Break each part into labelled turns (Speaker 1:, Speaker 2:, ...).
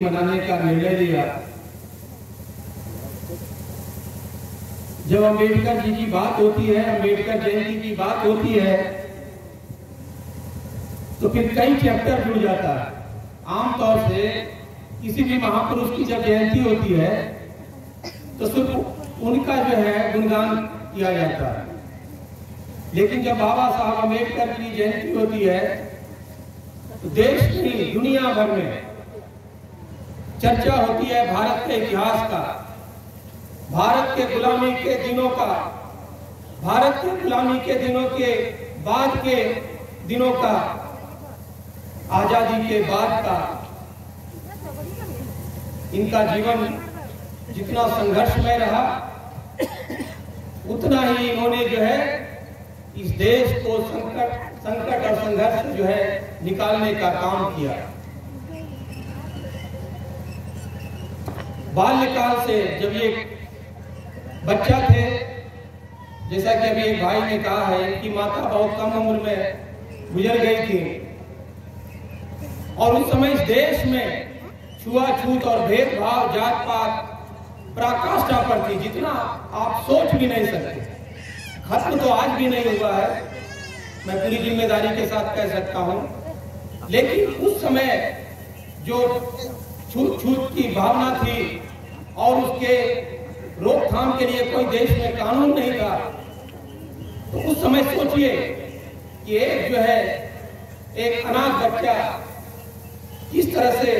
Speaker 1: मनाने का निर्णय लिया। जब अंबेडकर जी की बात होती है, अंबेडकर जयंती की बात होती है, तो फिर कई चैप्टर जुड़ जाता है। आमतौर से किसी भी महापुरुष की जब जयंती होती है तो सिर्फ उनका जो है गुणगान किया जाता है, लेकिन जब बाबा साहब अंबेडकर की जयंती होती है तो देश की दुनिया भर में चर्चा होती है भारत के इतिहास का, भारत के गुलामी के दिनों का, भारत के गुलामी के दिनों के बाद के दिनों का, आजादी के बाद का। इनका जीवन जितना संघर्षमय रहा उतना ही इन्होंने जो है इस देश को संकट और संघर्ष जो है निकालने का काम किया। बाल्यकाल से जब ये बच्चा थे, जैसा कि अभी एक भाई ने कहा है, इनकी माता बहुत कम उम्र में गुजर गई थी और उस समय इस देश में छुआछूत और भेदभाव, जात पात पराकाष्ठा पर थी, जितना आप सोच भी नहीं सकते। खत्म तो आज भी नहीं हुआ है, मैं पूरी जिम्मेदारी के साथ कह सकता हूं, लेकिन उस समय जो छूत छूत की भावना थी और उसके रोकथाम के लिए कोई देश में कानून नहीं था, तो उस समय सोचिए कि एक जो है एक अनाथ बच्चा किस तरह से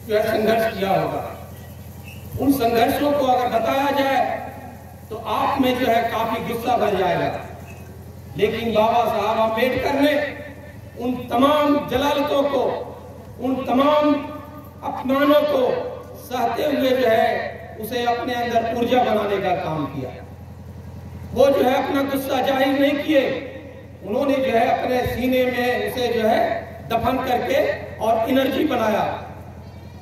Speaker 1: जो है संघर्ष किया होगा। उन संघर्षों को अगर बताया जाए तो आप में जो है काफी गुस्सा भर जाएगा, लेकिन बाबा साहब अम्बेडकर ने उन तमाम जलालतों को, उन तमाम अपमानों को सहते हुए जो है उसे अपने अंदर ऊर्जा बनाने का काम किया। वो जो है अपना गुस्सा जाहिर नहीं किए, उन्होंने जो है अपने सीने में उसे जो है दफन करके और एनर्जी बनाया।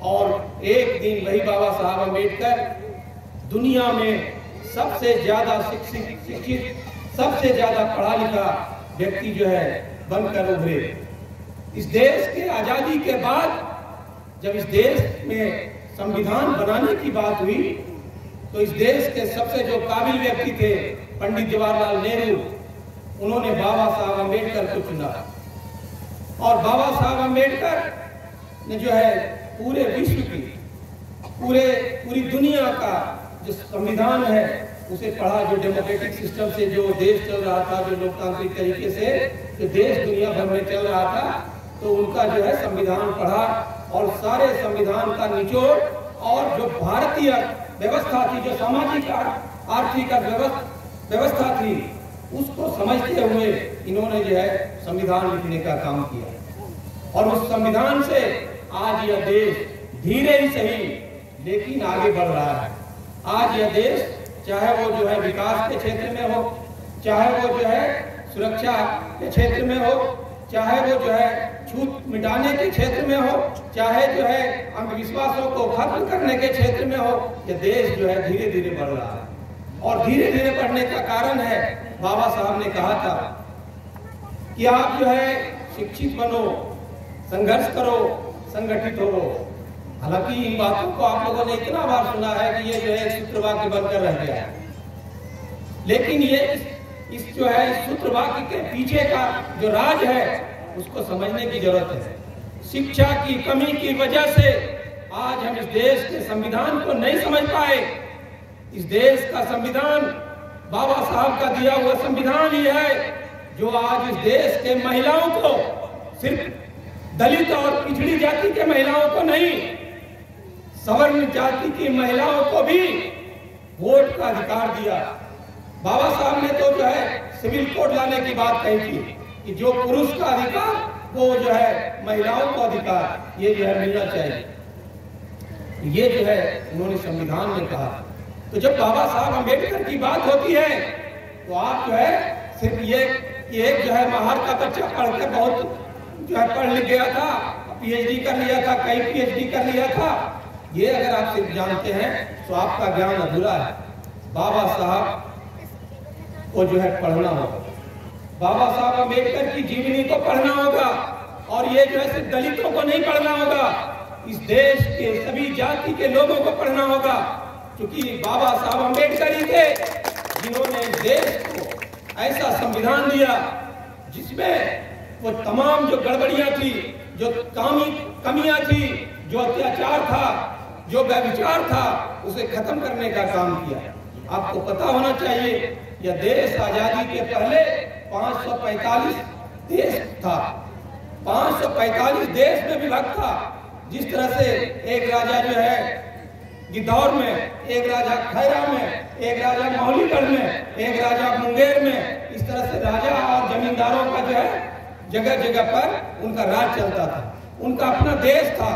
Speaker 1: और एक दिन वही बाबा साहब अम्बेडकर दुनिया में सबसे ज्यादा शिक्षित, सबसे ज्यादा पढ़ा लिखा व्यक्ति जो है बनकर उभरे। इस देश के आजादी के बाद जब इस देश में संविधान बनाने की बात हुई तो इस देश के सबसे जो काबिल व्यक्ति थे पंडित जवाहरलाल नेहरू, उन्होंने बाबा साहब अम्बेडकर को चुना। और बाबा साहब अम्बेडकर ने जो है पूरे विश्व की, पूरी दुनिया का जो संविधान है उसे पढ़ा, जो डेमोक्रेटिक सिस्टम से जो देश चल रहा था, जो लोकतांत्रिक तरीके से जो देश दुनिया भर में चल रहा था, तो उनका जो है संविधान पढ़ा और सारे संविधान का निचोड़ और जो भारतीय व्यवस्था थी, जो सामाजिक आर्थिक व्यवस्था थी, उसको समझते हुए इन्होंने जो है संविधान लिखने का काम किया। और उस संविधान से आज यह देश धीरे ही सही लेकिन आगे बढ़ रहा है। आज यह देश चाहे वो जो है विकास के क्षेत्र में हो, चाहे वो जो है सुरक्षा के क्षेत्र में हो, चाहे वो जो है छूत मिटाने के क्षेत्र में हो, चाहे जो है अंधविश्वासों को खत्म करने के क्षेत्र में हो, यह देश जो है धीरे धीरे बढ़ रहा है। और धीरे धीरे बढ़ने का कारण है, बाबा साहब ने कहा था कि आप जो है शिक्षित बनो, संघर्ष करो, संगठित हो। हालांकि इन बातों को आप लोगों ने इतना बार सुना है कि ये जो है सूत्र वाक्य बनकर रह गया है, लेकिन ये इस जो है इस सूत्र वाक्य के पीछे का जो राज है उसको समझने की जरूरत है। शिक्षा की कमी की वजह से आज हम इस देश के संविधान को नहीं समझ पाए। इस देश का संविधान बाबा साहब का दिया हुआ संविधान ही है जो आज इस देश के महिलाओं को, सिर्फ दलित और पिछड़ी जाति के महिलाओं को नहीं, सवर्ण जाति की महिलाओं को भी वोट का अधिकार दिया। बाबा साहब ने तो जो है सिविल कोड लाने की बात कही थी कि जो पुरुष का अधिकार वो जो है महिलाओं को अधिकार, ये जो है मिलना चाहिए। ये जो है उन्होंने संविधान में कहा। तो जब बाबा साहब अम्बेडकर की बात होती है तो आप जो है सिर्फ ये एक जो है बाहर का बच्चा पढ़कर बहुत जो है पढ़ लिख गया था, पीएचडी कर लिया था, कई पीएचडी कर लिया था, ये अगर आप सिर्फ जानते हैं तो आपका ज्ञान अधूरा है। बाबा साहब को जो है पढ़ना होगा, बाबा साहब अम्बेडकर की जीवनी को पढ़ना होगा, और ये जो है सिर्फ दलितों को नहीं पढ़ना होगा, इस देश के सभी जाति के लोगों को पढ़ना होगा, क्योंकि बाबा साहब अम्बेडकर ही थे जिन्होंने इस देश को ऐसा संविधान दिया जिसमें वो तमाम जो गड़बड़ियां थी, जो कमियां थी, जो अत्याचार था, जो व्यभिचार था, उसे खत्म करने का काम किया। आपको पता होना चाहिए यह देश आजादी के पहले 545 देश था, 545 देश में विभक्त था। जिस तरह से एक राजा जो है गिद्धौर में, एक राजा खैरा में, एक राजा मौलीगढ़ में, एक राजा मुंगेर में, इस तरह से राजा और जमींदारों का जो है जगह जगह पर उनका राज चलता था। उनका अपना देश था,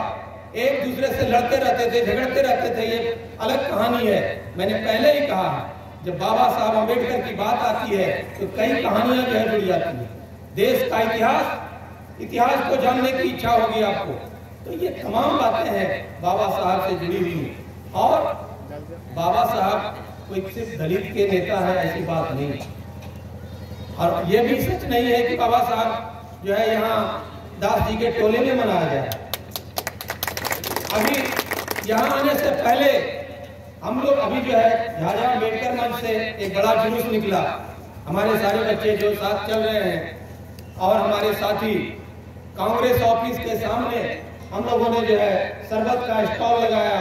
Speaker 1: एक दूसरे से लड़ते रहते थे, झगड़ते रहते थे, ये अलग कहानी है। मैंने पहले ही कहा है, जब बाबा साहब अम्बेडकर की बात आती है तो कई कहानियां जो है जुड़ी जाती है। देश का इतिहास को जानने की इच्छा होगी आपको, तो ये तमाम बातें हैं बाबा साहब से जुड़ी हुई। और बाबा साहब कोई सिर्फ दलित के नेता है ऐसी बात नहीं, और ये भी सच नहीं है कि बाबा साहब जो है यहाँ दास जी के टोले में मनाया जाए। अभी यहाँ आने से पहले हम लोग अभी जो है झाझा अम्बेडकर मंच से एक बड़ा जुलूस निकला, हमारे सारे बच्चे जो साथ चल रहे हैं, और हमारे साथी कांग्रेस ऑफिस के सामने हम लोगों ने जो है शरबत का स्टॉल लगाया,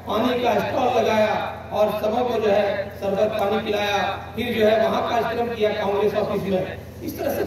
Speaker 1: पानी का स्टॉल लगाया और सबों को जो है शरबत पानी पिलाया। फिर जो है वहाँ कार्यक्रम किया कांग्रेस ऑफिस में। इस तरह से